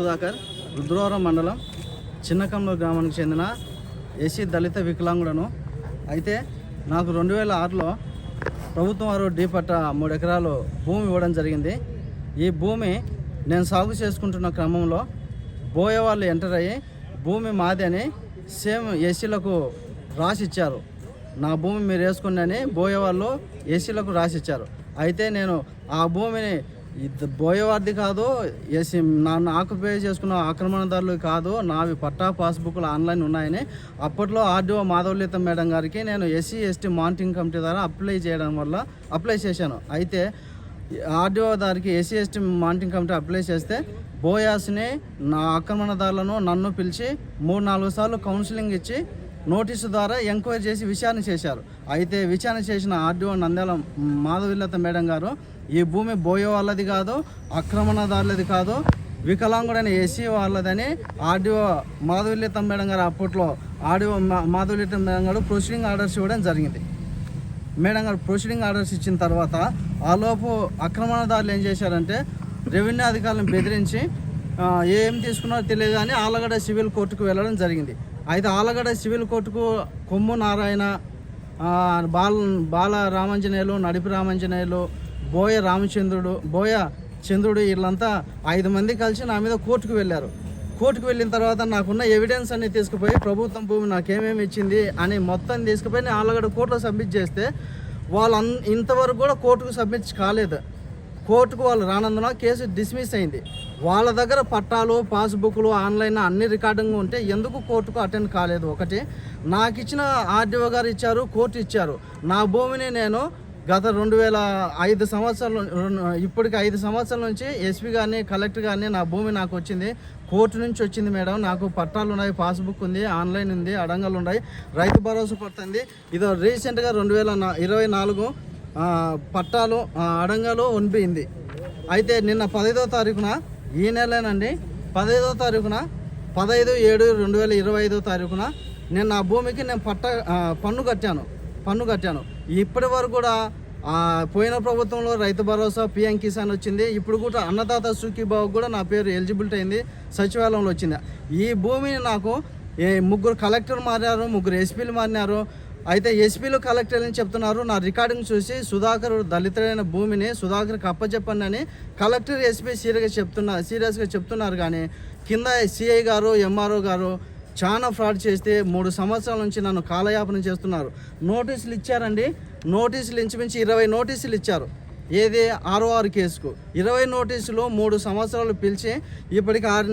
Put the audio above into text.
సుధాకర్, రుద్రవరం మండలం చిన్నకమ్మ గ్రామానికి చెందిన ఎస్సీ దళిత వికలాంగుడను. అయితే నాకు 2006లో ప్రభుత్వం వారు డీ పట్టా 3 ఎకరాలు భూమి ఇవ్వడం జరిగింది. ఈ భూమి నేను సాగు చేసుకుంటున్న క్రమంలో బోయే వాళ్ళు ఎంటర్ అయ్యి భూమి మాది అని సేమ్ ఎస్సీలకు రాసిచ్చారు. నా భూమి మీరు వేసుకోండి అని బోయే వాళ్ళు ఎస్సీలకు రాసిచ్చారు. అయితే నేను ఆ భూమిని బోయేవాడిది కాదు, ఎస్సీ నన్ను ఆక్యుపై చేసుకున్న ఆక్రమణదారులు కాదు, నావి పట్టా పాస్బుక్లు ఆన్లైన్ ఉన్నాయని అప్పట్లో ఆర్డీఓ మాధవలీత మేడం గారికి నేను ఎస్సీ ఎస్టీ మానిటరింగ్ కమిటీ ద్వారా అప్లై చేశాను. అయితే ఆర్డీఓ దానికి SC ST monitoring committee apply చేస్తే బోయాస్ని నా ఆక్రమణదారులను నన్ను పిలిచి 3-4 సార్లు కౌన్సిలింగ్ ఇచ్చి నోటీసు ద్వారా ఎంక్వైరీ చేసి విచారణ చేశారు. అయితే విచారణ చేసిన ఆర్డీఓ నంద్యాల మాధవలీత మేడం గారు ఈ భూమి బోయే వాళ్ళది కాదు, ఆక్రమణదారులది కాదు, వికలాంగుడైన ఎస్సీ వాళ్ళదని ఆర్డీఓ మాధవలీత మేడం గారు అప్పట్లో ఆర్డీఓ మాధవలీత మేడం గారు ప్రొసీడింగ్ ఆర్డర్స్ ఇవ్వడం జరిగింది. మేడం గారు ప్రొసీడింగ్ ఆర్డర్స్ ఇచ్చిన తర్వాత ఆలోపు ఆక్రమణదారులు ఏం చేశారంటే రెవెన్యూ అధికారులను బెదిరించి ఏం తీసుకున్నారో తెలియదు కానీ ఆలగడ్డ సివిల్ కోర్టుకు వెళ్ళడం జరిగింది. అయితే ఆలగడ్డ సివిల్ కోర్టుకు కొమ్ము నారాయణ, బాల రామాంజనేయులు, నడిపి రామాంజనేయులు, బోయ చంద్రుడు వీళ్ళంతా 5 మంది కలిసి నా మీద కోర్టుకు వెళ్ళారు. కోర్టుకు వెళ్ళిన తర్వాత నాకున్న ఎవిడెన్స్ అన్ని తీసుకుపోయి ప్రభుత్వం భూమి నాకేమేమి ఇచ్చింది అని మొత్తం తీసుకుపోయి నేను ఆలగడ్డ కోర్టులో సబ్మిట్ చేస్తే వాళ్ళు ఇంతవరకు కూడా కోర్టుకు సబ్మిట్ కాలేదు. కోర్టుకు వాళ్ళు రానందున కేసు డిస్మిస్ అయింది. వాళ్ళ దగ్గర పట్టాలు, పాస్బుక్లు, ఆన్లైన్ అన్ని రికార్డింగ్ ఉంటే ఎందుకు కోర్టుకు అటెండ్ కాలేదు? ఒకటి, నాకు ఇచ్చిన ఆర్డీఓ గారు ఇచ్చారు, కోర్టు ఇచ్చారు. నా భూమిని నేను గత 2005 సంవత్సరాలు, ఇప్పటికి 5 సంవత్సరాల నుంచి ఎస్పీ గారిని, కలెక్టర్ గారిని నా భూమి నాకు వచ్చింది, కోర్టు నుంచి వచ్చింది మేడం, నాకు పట్టాలు ఉన్నాయి, పాస్బుక్ ఉంది, ఆన్లైన్ ఉంది, అడంగలు ఉన్నాయి, రైతు భరోసా పడుతుంది. ఇది రీసెంట్గా 2024 పట్టాలు అడంగలు ఉండిపోయింది. అయితే నిన్న 15వ తారీఖున, ఈ నెలనండి 15వ తారీఖున 15/7/2025 నేను నా భూమికి నేను పన్ను కట్టాను. ఇప్పటి వరకు కూడా పోయిన ప్రభుత్వంలో రైతు భరోసా, పిఎం కిసాన్ వచ్చింది. ఇప్పుడు కూడా అన్నదాత సుఖీభావ్ కూడా నా పేరు ఎలిజిబిలిటీ అయింది, సచివాలయంలో వచ్చింది. ఈ భూమిని నాకు 3 కలెక్టర్లు మారినారు, 3 ఎస్పీలు మారినారు. అయితే ఎస్పీలు కలెక్టర్ అని చెప్తున్నారు. నా రికార్డింగ్ చూసి సుధాకర్ దళితుడైన భూమిని సుధాకర్కి అప్పచెప్పండి అని కలెక్టర్, ఎస్పీ సీరియస్గా చెప్తున్నారు. కానీ కింద సిఐ గారు, ఎంఆర్ఓ గారు చాలా ఫ్రాడ్ చేస్తే 3 సంవత్సరాల నుంచి నన్ను కాలయాపన చేస్తున్నారు. నోటీసులు ఇచ్చారండి, నోటీసులు ఇంచుమించి 20 నోటీసులు ఇచ్చారు. ఏది ROR కేసుకు 20 నోటీసులు 3 సంవత్సరాలు పిలిచి ఇప్పటికి 6